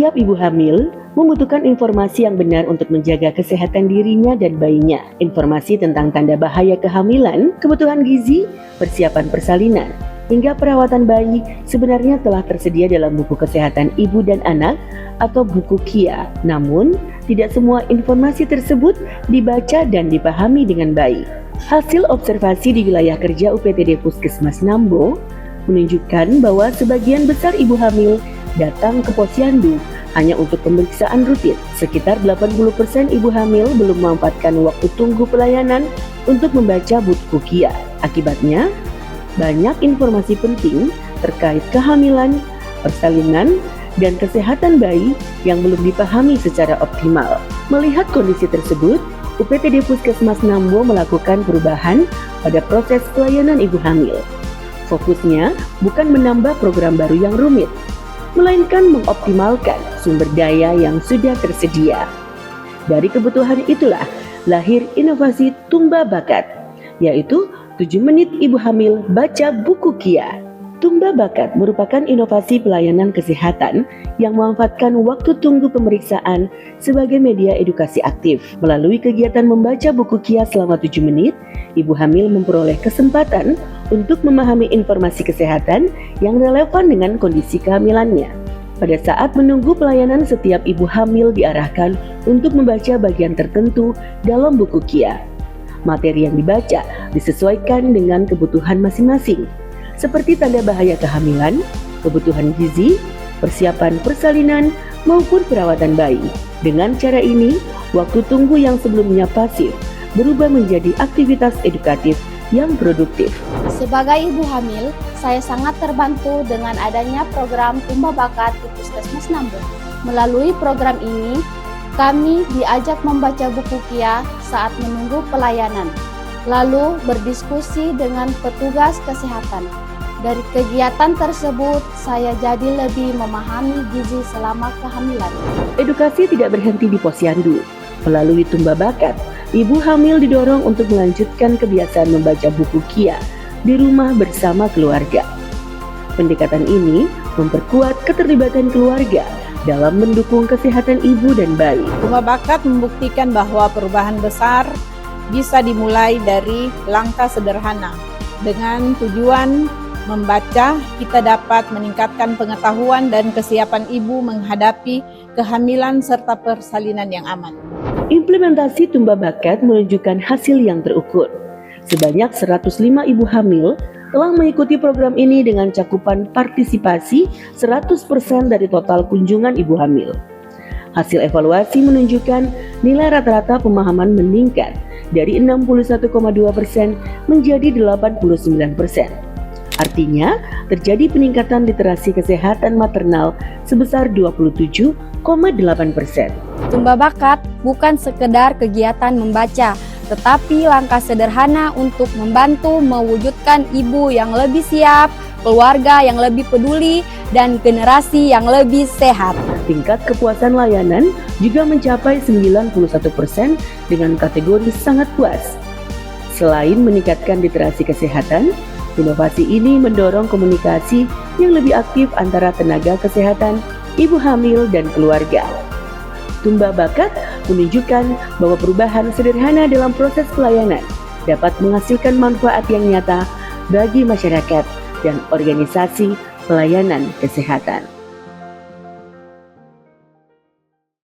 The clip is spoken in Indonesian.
Setiap ibu hamil membutuhkan informasi yang benar untuk menjaga kesehatan dirinya dan bayinya. Informasi tentang tanda bahaya kehamilan, kebutuhan gizi, persiapan persalinan, hingga perawatan bayi sebenarnya telah tersedia dalam buku kesehatan ibu dan anak atau buku KIA. Namun, tidak semua informasi tersebut dibaca dan dipahami dengan baik. Hasil observasi di wilayah kerja UPTD Puskesmas Nambo menunjukkan bahwa sebagian besar ibu hamil datang ke posyandu hanya untuk pemeriksaan rutin. Sekitar 80% ibu hamil belum memanfaatkan waktu tunggu pelayanan untuk membaca buku KIA. Akibatnya, banyak informasi penting terkait kehamilan, persalinan, dan kesehatan bayi yang belum dipahami secara optimal. Melihat kondisi tersebut, UPTD Puskesmas Nambo melakukan perubahan pada proses pelayanan ibu hamil. Fokusnya bukan menambah program baru yang rumit, melainkan mengoptimalkan sumber daya yang sudah tersedia. Dari kebutuhan itulah lahir inovasi Tumba Bakat, yaitu 7 menit ibu hamil baca buku KIA. Tumba Bakat merupakan inovasi pelayanan kesehatan yang memanfaatkan waktu tunggu pemeriksaan sebagai media edukasi aktif. Melalui kegiatan membaca buku KIA selama 7 menit, ibu hamil memperoleh kesempatan untuk memahami informasi kesehatan yang relevan dengan kondisi kehamilannya. Pada saat menunggu pelayanan, setiap ibu hamil diarahkan untuk membaca bagian tertentu dalam buku KIA. Materi yang dibaca disesuaikan dengan kebutuhan masing-masing, seperti tanda bahaya kehamilan, kebutuhan gizi, persiapan persalinan, maupun perawatan bayi. Dengan cara ini, waktu tunggu yang sebelumnya pasif berubah menjadi aktivitas edukatif yang produktif. Sebagai ibu hamil, saya sangat terbantu dengan adanya program Tumba Bakat di Puskesmas Nambo. Melalui program ini, kami diajak membaca buku KIA saat menunggu pelayanan, lalu berdiskusi dengan petugas kesehatan. Dari kegiatan tersebut, saya jadi lebih memahami gizi selama kehamilan. Edukasi tidak berhenti di posyandu. Melalui Tumba Bakat, ibu hamil didorong untuk melanjutkan kebiasaan membaca buku KIA di rumah bersama keluarga. Pendekatan ini memperkuat keterlibatan keluarga dalam mendukung kesehatan ibu dan bayi. Tumba Bakat membuktikan bahwa perubahan besar bisa dimulai dari langkah sederhana. Dengan tujuan membaca, kita dapat meningkatkan pengetahuan dan kesiapan ibu menghadapi kehamilan serta persalinan yang aman. Implementasi Tumba Bakat menunjukkan hasil yang terukur. Sebanyak 105 ibu hamil telah mengikuti program ini dengan cakupan partisipasi 100% dari total kunjungan ibu hamil. Hasil evaluasi menunjukkan nilai rata-rata pemahaman meningkat dari 61,2% menjadi 89%. Artinya, terjadi peningkatan literasi kesehatan maternal sebesar 27,8%. Tumba Bakat bukan sekedar kegiatan membaca, tetapi langkah sederhana untuk membantu mewujudkan ibu yang lebih siap, keluarga yang lebih peduli, dan generasi yang lebih sehat. Tingkat kepuasan layanan juga mencapai 91% dengan kategori sangat puas. Selain meningkatkan literasi kesehatan, inovasi ini mendorong komunikasi yang lebih aktif antara tenaga kesehatan, ibu hamil, dan keluarga. Tumba Bakat menunjukkan bahwa perubahan sederhana dalam proses pelayanan dapat menghasilkan manfaat yang nyata bagi masyarakat dan organisasi pelayanan kesehatan.